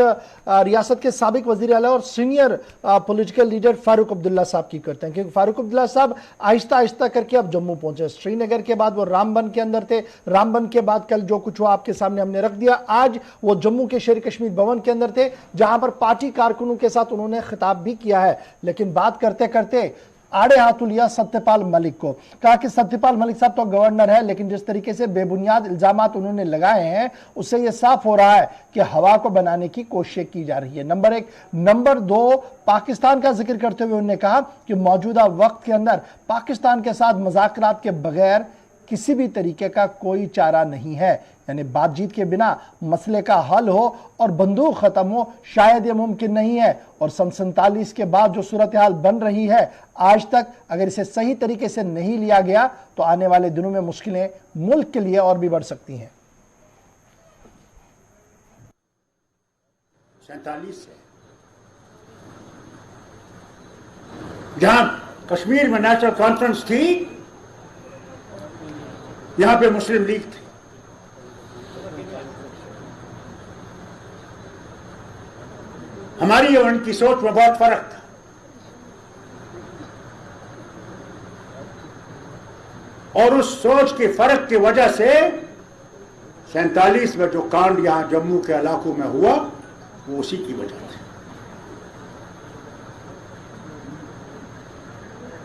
रियासत के साबिक वजीर आला और senior political leader Farooq Abdullah साहब की करते हैं, क्योंकि फारूक अब्दुल्ला साहब आहिस्ता आहिस्ता करके अब जम्मू पहुंचे। श्रीनगर के बाद वो रामबन के अंदर थे, रामबन के बाद कल जो कुछ हुआ आपके सामने हमने रख दिया। आज वो जम्मू के शेर कश्मीर भवन के अंदर थे, जहां पर पार्टी कारकुनों के साथ उन्होंने खिताब भी किया है। लेकिन बात करते करते आड़े हाथ लिया सत्यपाल मलिक को, कहा कि सत्यपाल मलिक साहब तो गवर्नर है, लेकिन जिस तरीके से बेबुनियाद इल्जामात उन्होंने लगाए हैं उससे यह साफ हो रहा है कि हवा को बनाने की कोशिश की जा रही है। नंबर एक। नंबर दो, पाकिस्तान का जिक्र करते हुए उन्होंने कहा कि मौजूदा वक्त के अंदर पाकिस्तान के साथ मुज़ाकरात के बगैर किसी भी तरीके का कोई चारा नहीं है, यानी बातचीत के बिना मसले का हल हो और बंदूक खत्म हो शायद ये मुमकिन नहीं है। और सन 47 के बाद जो सूरत हाल बन रही है आज तक, अगर इसे सही तरीके से नहीं लिया गया तो आने वाले दिनों में मुश्किलें मुल्क के लिए और भी बढ़ सकती हैं। 47 से जहां कश्मीर में नेशनल कॉन्फ्रेंस थी, यहां पे मुस्लिम लीग थी। हमारी और उनकी सोच में बहुत फर्क था। और उस सोच के फर्क की वजह से 47 में जो कांड यहां जम्मू के इलाकों में हुआ वो उसी की वजह से।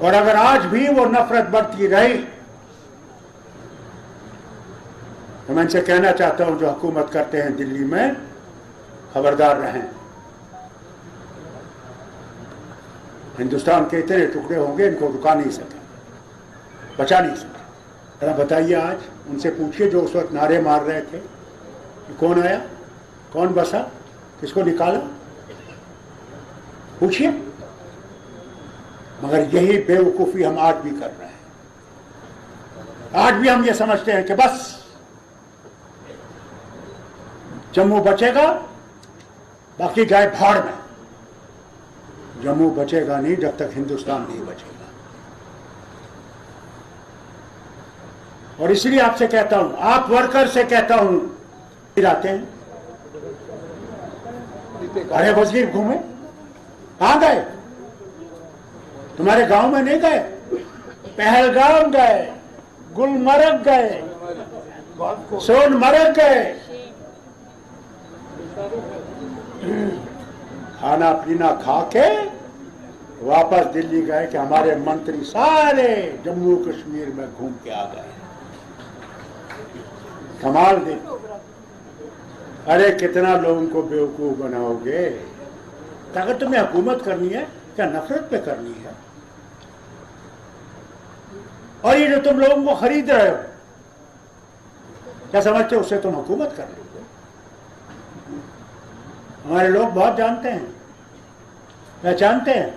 और अगर आज भी वो नफरत बढ़ती रही तो मैं इनसे कहना चाहता हूं जो हुकूमत करते हैं दिल्ली में, खबरदार रहें। हिंदुस्तान के इतने टुकड़े होंगे, इनको रुका नहीं सके, बचा नहीं सके। जरा बताइए, आज उनसे पूछिए जो उस वक्त नारे मार रहे थे कि कौन आया, कौन बसा, किसको निकाला, पूछिए। मगर यही बेवकूफी हम आज भी कर रहे हैं। आज भी हम ये समझते हैं कि बस जम्मू बचेगा, बाकी जाए भाड़ में। जम्मू बचेगा नहीं जब तक हिंदुस्तान नहीं बचेगा। और इसलिए आपसे कहता हूं, आप वर्कर से कहता हूं, आते हैं अरे वजीर घूमे, कहां गए? तुम्हारे गांव में नहीं गए? पहलगाम गए, गुलमर्ग गए, सोनमर्ग गए, खाना पीना खा के वापस दिल्ली गए कि हमारे मंत्री सारे जम्मू कश्मीर में घूम के आ गए। कमाल देखो। अरे कितना लोगों को बेवकूफ बनाओगे? अगर तुम्हें हुकूमत करनी है, क्या नफरत पे करनी है? और ये जो तुम लोगों को खरीद रहे हो, क्या समझते हो उससे तुम हुकूमत कर रहे हो? हमारे लोग बहुत जानते हैं, पहचानते हैं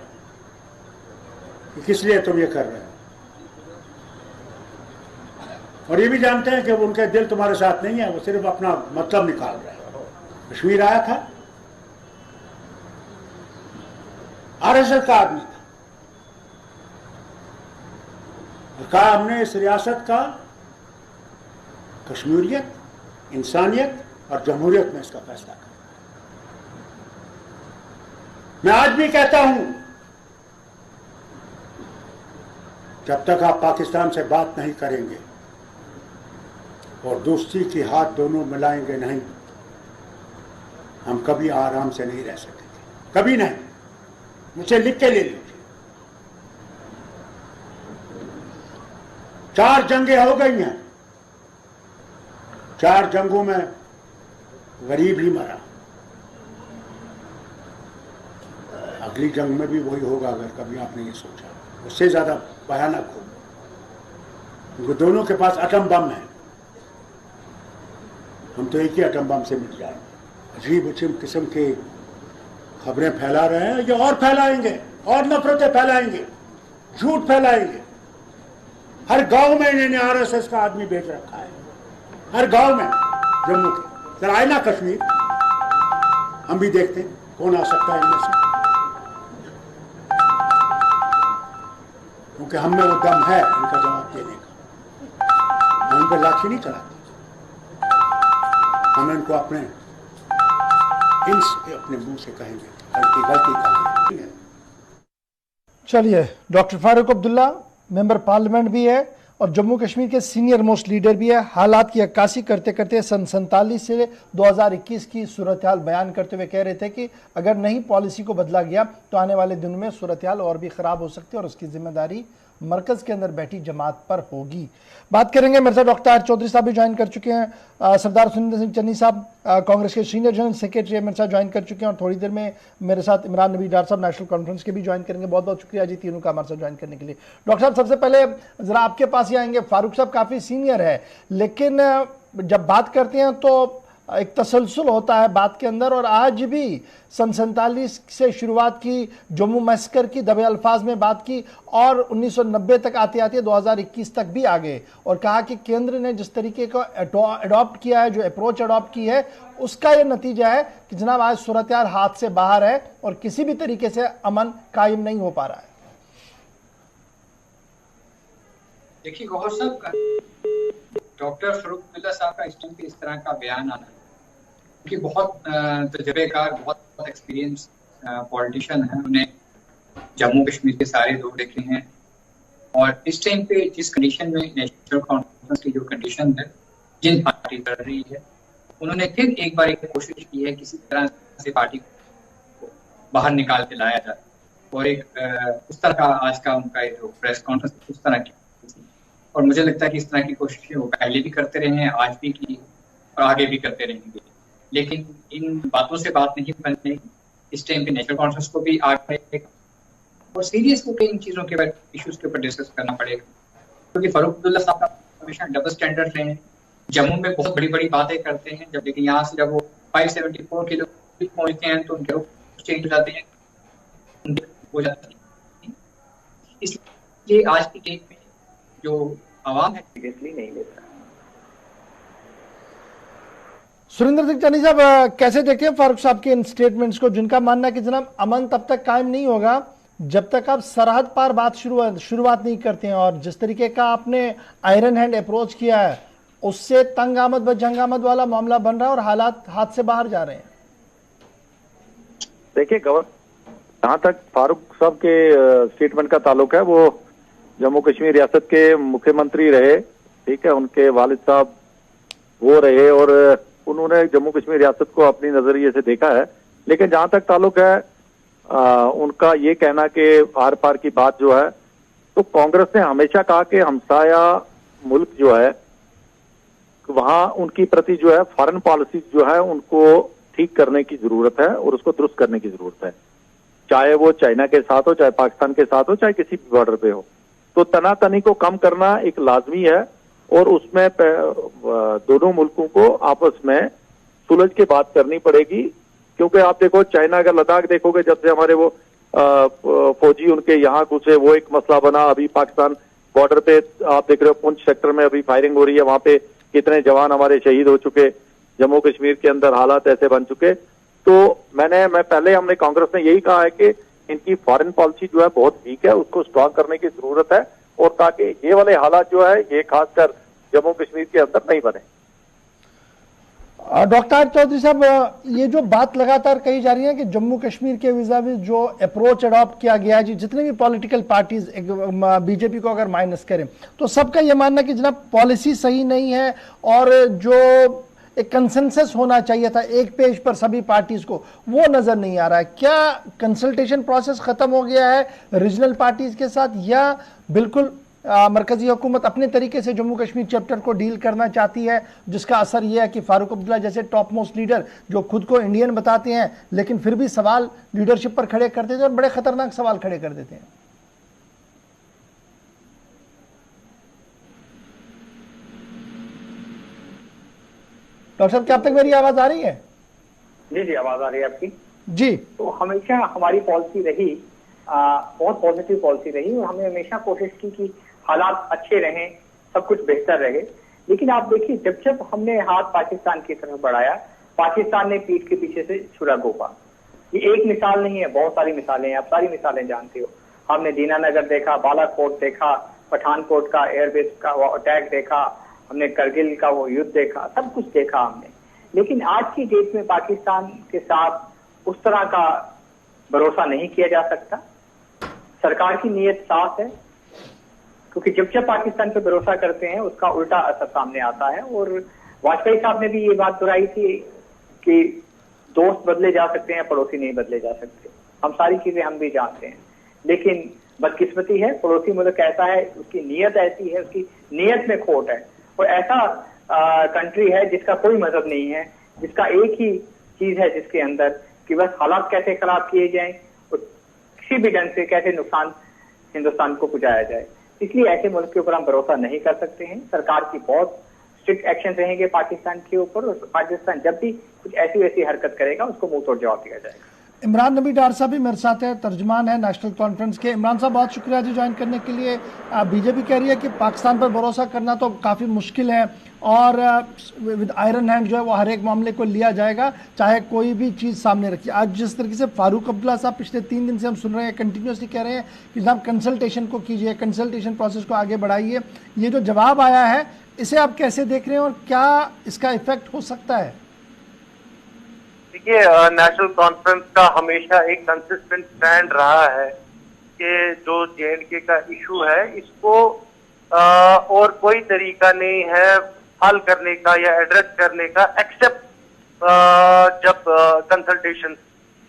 कि किस लिए तुम ये कर रहे हो। और ये भी जानते हैं कि उनके दिल तुम्हारे साथ नहीं है, वो सिर्फ अपना मतलब निकाल रहे हैं। कश्मीर आया था, आरएसएस का आदमी था, और कहा हमने इस रियासत का कश्मीरियत, इंसानियत और जमहूरियत में इसका फैसला किया। मैं आज भी कहता हूं, जब तक आप पाकिस्तान से बात नहीं करेंगे और दोस्ती के हाथ दोनों मिलाएंगे नहीं, हम कभी आराम से नहीं रह सकेंगे, कभी नहीं। मुझे लिख के ले लीजिए। 4 जंगें हो गई हैं, 4 जंगों में गरीब ही मरा। अगली जंग में भी वही होगा, अगर कभी आपने ये सोचा। उससे ज्यादा भयानक होगा, क्योंकि दोनों के पास एटम बम है। हम तो एक ही एटम बम से मिट जाएंगे। अजीब अजीब किस्म के खबरें फैला रहे हैं, ये और फैलाएंगे, और नफरतें फैलाएंगे, झूठ फैलाएंगे। हर गांव में इन्होंने आरएसएस का आदमी भेज रखा है, हर गांव में जम्मू के। जरा आए ना कश्मीर, हम भी देखते हैं कौन आ सकता है इनमें से, क्योंकि हम में वो दम है इनका जवाब देने का। हम उन पर लाठी नहीं चलाते, हम इनको अपने अपने मुंह से कहेंगे, गलती कहेंगे। चलिए, doctor Farooq Abdullah member parliament भी है और जम्मू कश्मीर के सीनियर मोस्ट लीडर भी है। हालात की अक्कासी करते करते सन 47 से 2021 की सूरत हाल बयान करते हुए कह रहे थे कि अगर नहीं पॉलिसी को बदला गया तो आने वाले दिनों में सूरत हाल और भी खराब हो सकती है और उसकी जिम्मेदारी मरकज के अंदर बैठी जमात पर होगी। बात करेंगे, मेरे साथ डॉक्टर आर चौधरी साहब भी ज्वाइन कर चुके हैं, सरदार सुनिंदर सिंह चन्नी साहब कांग्रेस के सीनियर जनरल सेक्रेटरी मेरे साथ ज्वाइन कर चुके हैं और थोड़ी देर में मेरे साथ इमरान नबी डार साहब नेशनल कॉन्फ्रेंस के भी ज्वाइन करेंगे। बहुत बहुत शुक्रिया जी तीनों का हमारे साथ ज्वाइन करने के लिए। डॉक्टर साहब, सबसे पहले जरा आपके पास ही आएंगे। फारूक साहब काफी सीनियर है, लेकिन जब बात करते हैं तो एक तसलसल होता है बात के अंदर, और आज भी सन 47 से शुरुआत की, जम्मू मैस्कर की दबे अल्फाज में बात की और 1990 तक आते आते 2021 तक भी आ गए और कहा कि केंद्र ने जिस तरीके को अडॉप्ट किया है, जो अप्रोच अडॉप्ट की है, उसका यह नतीजा है कि जनाब आज सूरत हाथ से बाहर है और किसी भी तरीके से अमन कायम नहीं हो पा रहा है। देखिए गौहर साहब, डॉक्टर फारूक अब्दुल्ला साहब का इस टाइम पे इस तरह का बयान आना, कि बहुत तजर्बेकार, बहुत एक्सपीरियंस पॉलिटिशियन है, उन्हें जम्मू कश्मीर के सारे दौर देखे हैं और इस टाइम पे जिस कंडीशन में नेशनल कॉन्फ्रेंस की जो कंडीशन है, जिन पार्टी कर रही है, उन्होंने फिर एक बार एक कोशिश की है किसी तरह से पार्टी को बाहर निकाल के लाया जाए और एक उस तरह का आज का उनका जो प्रेस कॉन्फ्रेंस उस तरह की, और मुझे लगता है कि इस तरह की कोशिशें वो पहले भी करते रहे हैं, आज भी की और आगे भी करते रहेंगे, लेकिन इन बातों से बात नहीं बनने। इस टाइम पे नेशनल कॉन्फ्रेंस को भी आगे और सीरियस होकर इन चीजों के ऊपर, इश्यूज के ऊपर डिस्कस करना पड़ेगा, क्योंकि फारूक अब्दुल्ला साहब का हमेशा डबल स्टैंडर्ड रहे हैं। जम्मू में बहुत बड़ी बड़ी बातें करते हैं, जब लेकिन यहाँ से जब वो 574 किलो पहुंचते हैं तो उनके चेंज हो जाते हैं, इसलिए आज की डेट में जो आवाम है सीरियसली नहीं लेता। सुरेंद्र सिंह चन्नी साहब, कैसे देखते हैं फारूक साहब के इन स्टेटमेंट्स को, जिनका मानना है कि जनाब अमन तब तक कायम नहीं होगा जब तक आप सरहद पार बात शुरुआत नहीं करते हैं, और जिस तरीके का आपने आयरन हैंड अप्रोच किया है उससे तंग आमद व जंग आमद वाला मामला बन रहा है और हालात हाथ से बाहर जा रहे हैं। देखिए जहां तक फारूक साहब के स्टेटमेंट का ताल्लुक है, वो जम्मू कश्मीर रियासत के मुख्यमंत्री रहे, ठीक है, उनके वालिद साहब वो रहे और उन्होंने जम्मू कश्मीर रियासत को अपनी नजरिए से देखा है। लेकिन जहां तक ताल्लुक है उनका ये कहना कि आर पार की बात जो है, तो कांग्रेस ने हमेशा कहा कि हमसाया मुल्क जो है वहां उनकी प्रति जो है फॉरेन पॉलिसी जो है उनको ठीक करने की जरूरत है और उसको दुरुस्त करने की जरूरत है, चाहे वो चाइना के साथ हो, चाहे पाकिस्तान के साथ हो, चाहे किसी भी बॉर्डर पे हो। तो तनातनी को कम करना एक लाजमी है और उसमें दोनों मुल्कों को आपस में सुलझ के बात करनी पड़ेगी, क्योंकि आप देखो चाइना अगर लद्दाख देखोगे, जब से हमारे वो फौजी उनके यहाँ घुसे वो एक मसला बना। अभी पाकिस्तान बॉर्डर पे आप देख रहे हो पुंछ सेक्टर में अभी फायरिंग हो रही है, वहां पे कितने जवान हमारे शहीद हो चुके, जम्मू कश्मीर के अंदर हालात ऐसे बन चुके। तो मैं पहले हमने कांग्रेस ने यही कहा है कि इनकी फॉरेन पॉलिसी जो है बहुत वीक है, उसको स्ट्रॉन्ग करने की जरूरत है, और ताकि ये वाले हालात जो है ये खासकर जम्मू कश्मीर के अंदर नहीं बने। डॉक्टर चौधरी साहब, ये जो बात लगातार कही जा रही है कि जम्मू कश्मीर के विजावी जो अप्रोच अडॉप्ट किया गया है, जी जितने भी पॉलिटिकल पार्टीज बीजेपी को अगर माइनस करें तो सबका यह मानना कि जनाब पॉलिसी सही नहीं है और जो एक कंसेंसस होना चाहिए था एक पेज पर सभी पार्टीज को, वो नजर नहीं आ रहा है। क्या कंसल्टेशन प्रोसेस खत्म हो गया है रीजनल पार्टीज के साथ, या बिल्कुल मरकजी हुकूमत अपने तरीके से जम्मू कश्मीर चैप्टर को डील करना चाहती है, जिसका असर यह है कि फारूक अब्दुल्ला जैसे टॉप मोस्ट लीडर जो खुद को इंडियन बताते हैं लेकिन फिर भी सवाल लीडरशिप पर खड़े कर देते हैं और बड़े खतरनाक सवाल खड़े कर देते हैं। डॉक्टर साहब, क्या अब तक मेरी आवाज आ रही है? जी आवाज आ रही है आपकी जी। तो हमेशा हमारी पॉलिसी रही बहुत पॉजिटिव पॉलिसी रही और हमने हमेशा कोशिश की कि हालात अच्छे रहें, सब कुछ बेहतर रहे। लेकिन आप देखिए जब जब हमने हाथ पाकिस्तान की तरफ बढ़ाया, पाकिस्तान ने पीठ के पीछे से छुरा घोंपा। ये एक मिसाल नहीं है, बहुत सारी मिसालें हैं, आप सारी मिसालें जानते हो। हमने दीनानगर देखा, बालाकोट देखा, पठानकोट का एयरबेस का वो अटैक देखा, हमने करगिल का वो युद्ध देखा, सब कुछ देखा हमने। लेकिन आज की डेट में पाकिस्तान के साथ उस तरह का भरोसा नहीं किया जा सकता। सरकार की नीयत साफ है, क्योंकि जब जब पाकिस्तान पर भरोसा करते हैं उसका उल्टा असर सामने आता है। और वाजपेयी साहब ने भी ये बात दोहराई थी कि दोस्त बदले जा सकते हैं, पड़ोसी नहीं बदले जा सकते। हम सारी चीजें हम भी जानते हैं, लेकिन बदकिस्मती है, पड़ोसी मुल्क ऐसा है, उसकी नीयत ऐसी है, उसकी नीयत में खोट है। और ऐसा कंट्री है जिसका कोई मजहब नहीं है, जिसका एक ही चीज है जिसके अंदर कि बस हालात कैसे खराब किए जाएं और किसी भी ढंग से कैसे नुकसान हिंदुस्तान को पहुंचाया जाए। इसलिए ऐसे मुल्क के ऊपर हम भरोसा नहीं कर सकते हैं। सरकार की बहुत स्ट्रिक्ट एक्शन रहेंगे पाकिस्तान के ऊपर, और पाकिस्तान जब भी कुछ ऐसी वैसी हरकत करेगा उसको मुंह तोड़ जवाब दिया जाएगा। इमरान नबी डार साहब भी मेरे साथ है, तर्जुमान है नेशनल कॉन्फ्रेंस के। इमरान साहब बहुत शुक्रिया जी ज्वाइन करने के लिए। बीजेपी कह रही है कि पाकिस्तान पर भरोसा करना तो काफ़ी मुश्किल है और विद आयरन हैंड जो है वो हर एक मामले को लिया जाएगा, चाहे कोई भी चीज़ सामने रखिए। आज जिस तरीके से फारूक अब्दुल्ला साहब पिछले 3 दिन से हम सुन रहे हैं, कंटिन्यूसली कह रहे हैं कि जनाब कंसल्टेशन को कीजिए, कंसल्टेशन प्रोसेस को आगे बढ़ाइए, ये जो जवाब आया है इसे आप कैसे देख रहे हैं और क्या इसका इफेक्ट हो सकता है? देखिए, नेशनल कॉन्फ्रेंस का हमेशा एक कंसिस्टेंट स्टैंड रहा है कि जो JNK का इशू है इसको और कोई तरीका नहीं है हल करने का या एड्रेस करने का एक्सेप्ट जब कंसल्टेशन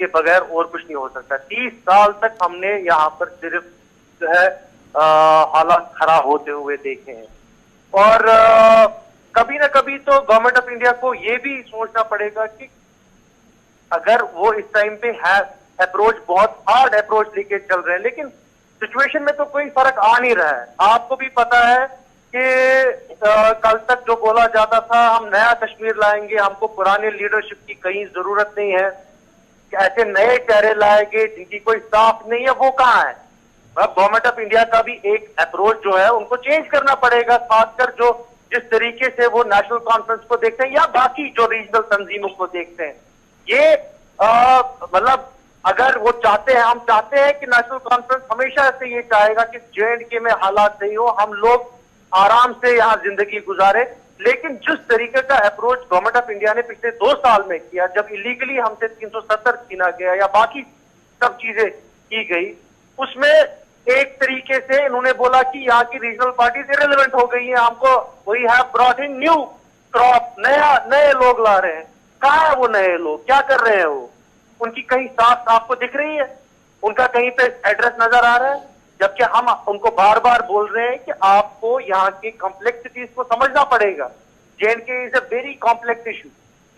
के बगैर और कुछ नहीं हो सकता। 30 साल तक हमने यहाँ पर सिर्फ जो है हालात खराब होते हुए देखे हैं और कभी ना कभी तो गवर्नमेंट ऑफ इंडिया को ये भी सोचना पड़ेगा कि अगर वो इस टाइम पे है अप्रोच बहुत हार्ड अप्रोच लेके चल रहे हैं, लेकिन सिचुएशन में तो कोई फर्क आ नहीं रहा है। आपको भी पता है कि कल तक जो बोला जाता था हम नया कश्मीर लाएंगे, हमको पुराने लीडरशिप की कहीं जरूरत नहीं है, कि ऐसे नए चेहरे लाएंगे जिनकी कोई साफ नहीं है, वो कहाँ है? गवर्नमेंट ऑफ इंडिया का भी एक अप्रोच जो है उनको चेंज करना पड़ेगा, खासकर जो जिस तरीके से वो नेशनल कॉन्फ्रेंस को देखते हैं या बाकी जो रीजनल तंजीमों को देखते हैं। ये मतलब अगर वो चाहते हैं, हम चाहते हैं कि नेशनल कॉन्फ्रेंस हमेशा से ये चाहेगा कि JNK में हालात नहीं हो, हम लोग आराम से यहाँ जिंदगी गुजारे, लेकिन जिस तरीके का अप्रोच गवर्नमेंट ऑफ इंडिया ने पिछले 2 साल में किया, जब इलीगली हमसे 370 छीना गया या बाकी सब चीजें की गई, उसमें एक तरीके से इन्होंने बोला कि यहाँ की रीजनल पार्टीज इरेलेवेंट हो गई है, हमको we have brought in new crop, नए लोग ला रहे हैं। कहाँ है वो नए लोग, क्या कर रहे हैं वो? उनकी कहीं साफ आपको दिख रही है? उनका कहीं पे एड्रेस नजर आ रहा है? जबकि हम उनको बार बार बोल रहे हैं कि आपको यहाँ की कॉम्प्लेक्सिटीज को समझना पड़ेगा। JNK is a very complex issue.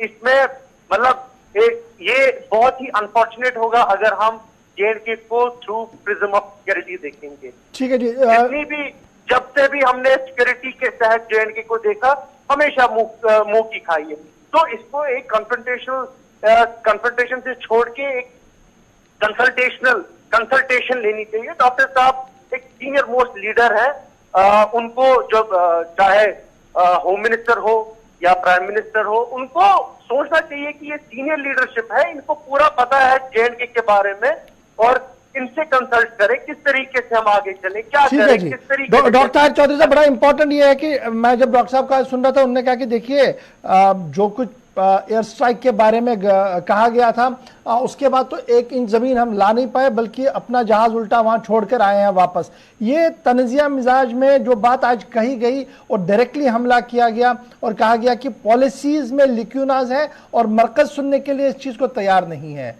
इसमें मतलब ये बहुत ही अनफॉर्चुनेट होगा अगर हम JNK को थ्रू प्रिज्म ऑफ सिक्योरिटी देखेंगे। ठीक है जी। जितनी भी जब से भी हमने सिक्योरिटी के तहत JNK को देखा, हमेशा मुंह की खाई है। तो इसको एक कन्फ्रंटेशन से छोड़ के एक कंसल्टेशन लेनी चाहिए। डॉक्टर साहब एक सीनियर मोस्ट लीडर है, उनको जो चाहे होम मिनिस्टर हो या प्राइम मिनिस्टर हो, उनको सोचना चाहिए कि ये सीनियर लीडरशिप है, इनको पूरा पता है JNK के बारे में और इनसे कंसल्ट करें किस तरीके से हम आगे चलें, क्या करें, किस तरीके से। डॉक्टर चौधरी साहब, बड़ा इंपॉर्टेंट ये है कि मैं जब डॉक्टर साहब का सुन रहा था, उन्होंने कहा कि देखिए जो कुछ एयर स्ट्राइक के बारे में कहा गया था, उसके बाद तो 1 इंच जमीन हम ला नहीं पाए, बल्कि अपना जहाज उल्टा वहां छोड़कर आए हैं वापस। ये तनजिया मिजाज में जो बात आज कही गई और डायरेक्टली हमला किया गया और कहा गया कि पॉलिसीज में लिक्यूनाज है और मरकज सुनने के लिए इस चीज को तैयार नहीं है।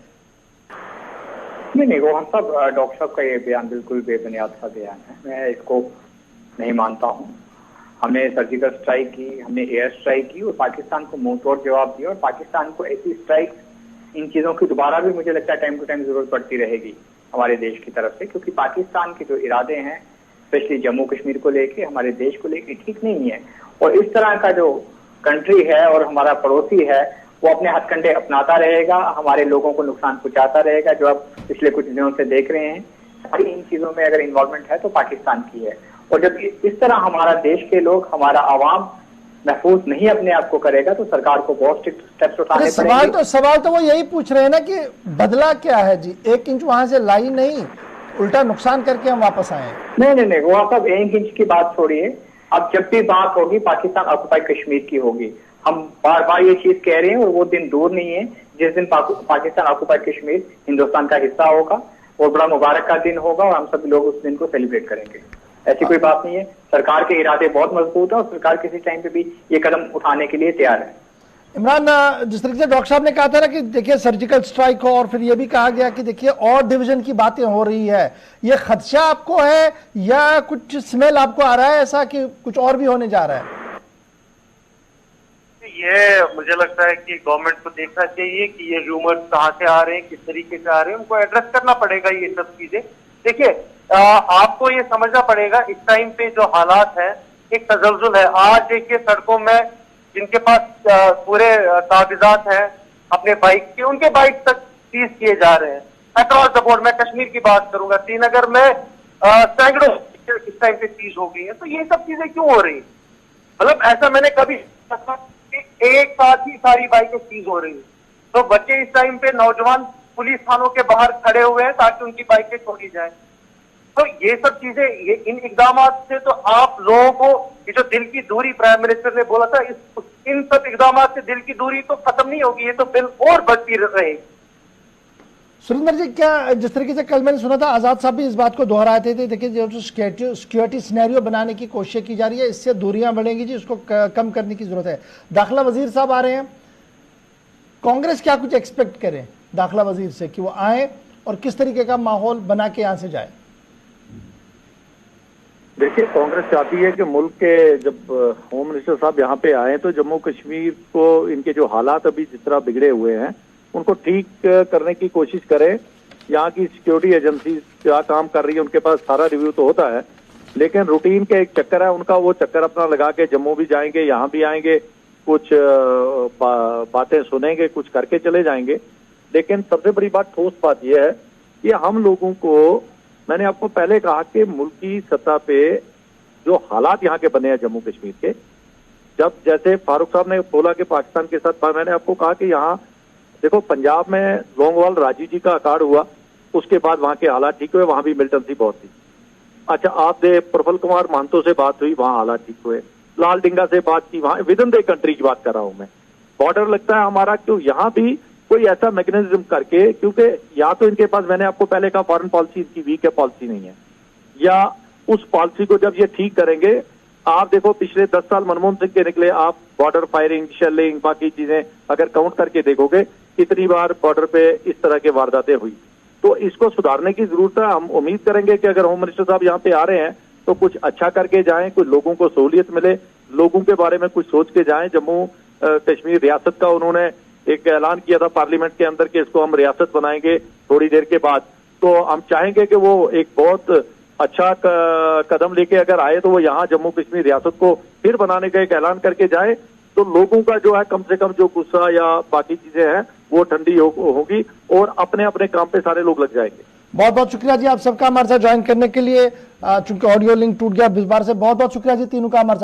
नहीं, वो हम सब डॉक्टर साहब का ये बयान बिल्कुल बेबुनियाद सा बयान है, मैं इसको नहीं मानता हूँ। हमने सर्जिकल स्ट्राइक की, हमने एयर स्ट्राइक की और पाकिस्तान को मुंह तोड़ जवाब दिया, और पाकिस्तान को ऐसी स्ट्राइक, इन चीजों की दोबारा भी मुझे लगता है टाइम टू टाइम जरूरत पड़ती रहेगी हमारे देश की तरफ से, क्योंकि पाकिस्तान के जो इरादे हैं स्पेशली जम्मू कश्मीर को लेके, हमारे देश को लेके ठीक नहीं है। और इस तरह का जो कंट्री है और हमारा पड़ोसी है वो अपने हथकंडे अपनाता रहेगा, हमारे लोगों को नुकसान पहुंचाता रहेगा, जो आप पिछले कुछ दिनों से देख रहे हैं। सारी इन चीजों में अगर इन्वॉल्वमेंट है तो पाकिस्तान की है, और जब इस तरह हमारा देश के लोग, हमारा आवाम महफूज नहीं अपने आप को करेगा तो सरकार को बहुत स्ट्रिक्ट स्टेप्स उठाने पड़ेंगे। सवाल तो वो यही पूछ रहे हैं ना कि बदला क्या है जी, 1 इंच वहां से लाई नहीं, उल्टा नुकसान करके हम वापस आए। नहीं, वो सब 1 इंच की बात छोड़िए। अब जब भी बात होगी पाकिस्तान ऑक्युपाइड कश्मीर की होगी, हम बार बार ये चीज कह रहे हैं और वो दिन दूर नहीं है जिस दिन पाकिस्तान ऑक्युपाइड कश्मीर हिंदुस्तान का हिस्सा होगा और बड़ा मुबारक का दिन होगा और हम सब लोग उस दिन को सेलिब्रेट करेंगे। ऐसी कोई बात नहीं है। सरकार के इरादे बहुत मजबूत है और सरकार किसी टाइम पे भी ये कदम उठाने के लिए तैयार है। इमरान, जिस तरीके से डॉक्टर साहब ने कहा था ना कि देखिए सर्जिकल स्ट्राइक हो, और फिर ये भी कहा गया कि देखिए और डिवीजन की बातें हो रही है, ये खदशा आपको है या कुछ स्मेल आपको आ रहा है ऐसा कि कुछ और भी होने जा रहा है? ये मुझे लगता है कि गवर्नमेंट को देखना चाहिए कि ये रूमर्स कहाँ से आ रहे हैं, किस तरीके से आ रहे हैं, उनको एड्रेस करना पड़ेगा ये सब चीजें। देखिए आपको ये समझना पड़ेगा इस टाइम पे जो हालात है, एक तजल्जुल है। आज देखिए सड़कों में जिनके पास पूरे कागजात हैं अपने बाइक के, उनके बाइक तक सीज किए जा रहे हैं अक्रॉस द बोर्ड। मैं कश्मीर की बात करूंगा, श्रीनगर में सैकड़ों इस टाइम पे सीज हो गई है। तो ये सब चीजें क्यों हो रही है? मतलब ऐसा मैंने कभी एक साथ ही सारी बाइकें सीज हो रही है। तो बच्चे इस टाइम पे नौजवान पुलिस थानों के बाहर खड़े हुए हैं ताकि उनकी बाइकें छोड़ी जाए। तो ये सब चीजें, ये इन इकदाम से तो आप लोगों को ये जो दिल की दूरी प्राइम मिनिस्टर ने बोला था, इन सब इकदाम से दिल की दूरी तो खत्म नहीं होगी, ये तो बिल और बढ़ती रहेगी। सुरेंद्र जी, क्या जिस तरीके से कल मैंने सुना था आजाद साहब भी इस बात को दोहराए थे, देखिए जो सिक्योरिटी सिनेरियो बनाने की कोशिश की जा रही है, इससे दूरियां बढ़ेंगी जी, उसको कम करने की जरूरत है। दाखिला वजीर साहब आ रहे हैं, कांग्रेस क्या कुछ एक्सपेक्ट करे दाखिला वजीर से कि वो आए और किस तरीके का माहौल बना के यहां से जाए? देखिए, कांग्रेस चाहती है कि मुल्क के जब होम मिनिस्टर साहब यहाँ पे आए तो जम्मू कश्मीर को इनके जो हालात अभी जिस तरह बिगड़े हुए हैं उनको ठीक करने की कोशिश करें। यहाँ की सिक्योरिटी एजेंसी क्या काम कर रही है, उनके पास सारा रिव्यू तो होता है, लेकिन रूटीन का एक चक्कर है उनका, वो चक्कर अपना लगा के जम्मू भी जाएंगे, यहाँ भी आएंगे, कुछ बातें सुनेंगे, कुछ करके चले जाएंगे। लेकिन सबसे बड़ी बात, ठोस बात यह है कि हम लोगों को, मैंने आपको पहले कहा कि मुल्क की सतह पे जो हालात यहाँ के बने हैं जम्मू कश्मीर के, जब जैसे फारूक साहब ने बोला कि पाकिस्तान के साथ, मैंने आपको कहा कि यहाँ देखो पंजाब में लोंगोवाल राजीव जी का अकाड़ हुआ, उसके बाद वहां के हालात ठीक हुए, वहां भी मिलिटेंसी बहुत थी। अच्छा, आपने प्रफुल्ल कुमार महंतो से बात हुई, वहां हालात ठीक हुए। लाल डिंगा से बात की, वहां विद इन द कंट्री की बात कर रहा हूं मैं। बॉर्डर लगता है हमारा, क्यों यहाँ भी कोई ऐसा मैकेनिज्म करके, क्योंकि या तो इनके पास, मैंने आपको पहले कहा फॉरेन पॉलिसी इनकी वीक है, पॉलिसी नहीं है, या उस पॉलिसी को जब ये ठीक करेंगे, आप देखो पिछले 10 साल मनमोहन सिंह के निकले, आप बॉर्डर फायरिंग, शेलिंग, बाकी चीजें अगर काउंट करके देखोगे कितनी बार बॉर्डर पे इस तरह के वारदातें हुई। तो इसको सुधारने की जरूरत है। हम उम्मीद करेंगे कि अगर होम मिनिस्टर साहब यहाँ पे आ रहे हैं तो कुछ अच्छा करके जाएं, कुछ लोगों को सहूलियत मिले, लोगों के बारे में कुछ सोच के जाएं। जम्मू कश्मीर रियासत का उन्होंने एक ऐलान किया था पार्लियामेंट के अंदर कि इसको हम रियासत बनाएंगे थोड़ी देर के बाद, तो हम चाहेंगे कि वो एक बहुत अच्छा कदम लेके अगर आए तो वो यहाँ जम्मू कश्मीर रियासत को फिर बनाने का एक ऐलान करके जाए, तो लोगों का जो है कम से कम जो गुस्सा या बाकी चीजें हैं वो ठंडी होगी और अपने अपने काम पे सारे लोग लग जाएंगे। बहुत बहुत शुक्रिया जी आप सबका हमारे साथ ज्वाइन करने के लिए। चूंकि ऑडियो लिंक टूट गया इस बार से, बहुत बहुत शुक्रिया जी तीनों का हमारे साथ।